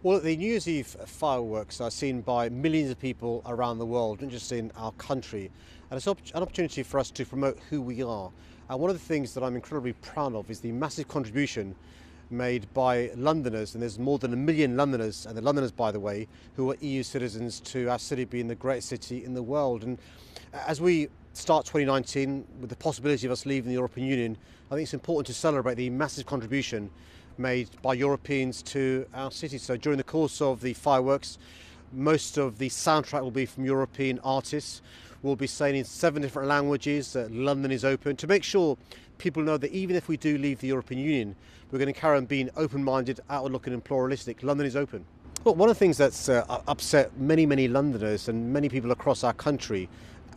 Well, the New Year's Eve fireworks are seen by millions of people around the world, not just in our country. And it's an opportunity for us to promote who we are. And one of the things that I'm incredibly proud of is the massive contribution made by Londoners, and there's more than 1 million Londoners, and the Londoners, by the way, who are EU citizens, to our city being the greatest city in the world. And as we start 2019 with the possibility of us leaving the European Union, I think it's important to celebrate the massive contribution made by Europeans to our city. So during the course of the fireworks, most of the soundtrack will be from European artists. We'll be saying in 7 different languages that London is open, to make sure people know that even if we do leave the European Union, we're going to carry on being open-minded, outward-looking and pluralistic. London is open. Well, one of the things that's upset many Londoners and many people across our country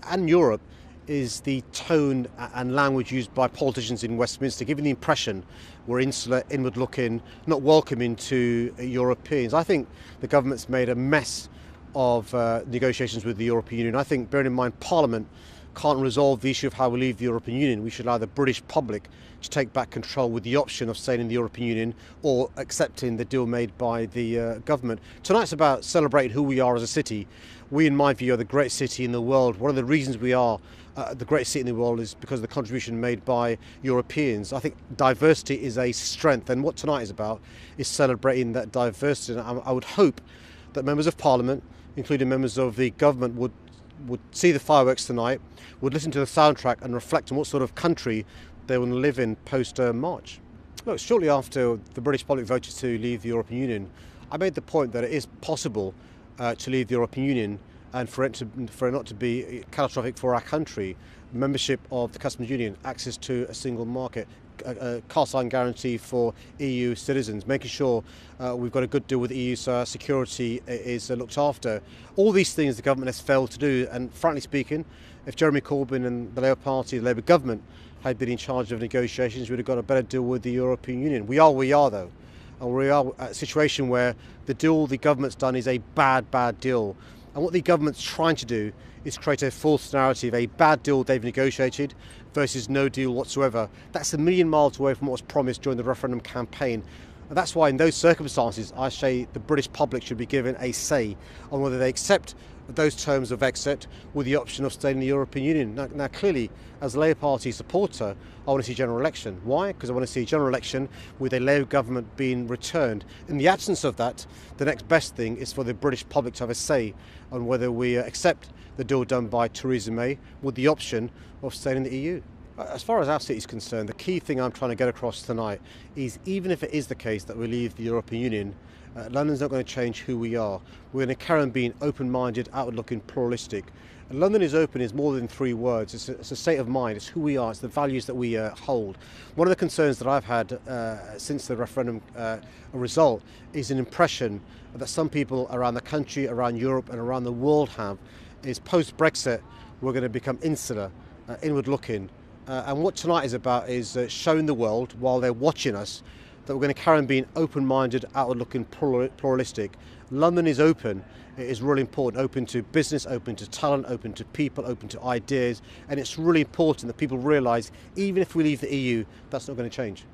and Europe is the tone and language used by politicians in Westminster, giving the impression we're insular, inward-looking, not welcoming to Europeans. I think the government's made a mess of negotiations with the European Union. I think, bearing in mind, Parliament can't resolve the issue of how we leave the European Union. We should allow the British public to take back control with the option of staying in the European Union or accepting the deal made by the government. Tonight's about celebrating who we are as a city. We, in my view, are the greatest city in the world. One of the reasons we are the greatest city in the world is because of the contribution made by Europeans. I think diversity is a strength, and what tonight is about is celebrating that diversity. And I would hope that members of Parliament, including members of the government, would see the fireworks tonight, would listen to the soundtrack and reflect on what sort of country they want to live in post-March. Look, shortly after the British public voted to leave the European Union, I made the point that it is possible to leave the European Union and for it not to be catastrophic for our country. Membership of the Customs Union, access to a single market, a cast-iron guarantee for EU citizens, making sure we've got a good deal with the EU so our security is looked after. All these things the government has failed to do, and frankly speaking, if Jeremy Corbyn and the Labour Party, the Labour government, had been in charge of negotiations, we'd have got a better deal with the European Union. We are where we are, though, and we are at a situation where the deal the government's done is a bad deal. And what the government's trying to do is create a false narrative, a bad deal they've negotiated versus no deal whatsoever. That's 1 million miles away from what was promised during the referendum campaign. And that's why in those circumstances, I say the British public should be given a say on whether they accept those terms of exit with the option of staying in the European Union. Now clearly, as a Labour Party supporter, I want to see a general election. Why? Because I want to see a general election with a Labour government being returned. In the absence of that, the next best thing is for the British public to have a say on whether we accept the deal done by Theresa May with the option of staying in the EU. As far as our city is concerned, the key thing I'm trying to get across tonight is, even if it is the case that we leave the European Union, London's not going to change who we are. We're going to carry on being open-minded, outward-looking, pluralistic. And London is open is more than 3 words. It's a state of mind. It's who we are. It's the values that we hold. One of the concerns that I've had since the referendum result is an impression that some people around the country, around Europe and around the world have, is post-Brexit we're going to become insular, inward-looking. And what tonight is about is showing the world, while they're watching us, that we're going to carry on being open-minded, outward-looking, pluralistic. London is open. It is really important. Open to business, open to talent, open to people, open to ideas. And it's really important that people realise, even if we leave the EU, that's not going to change.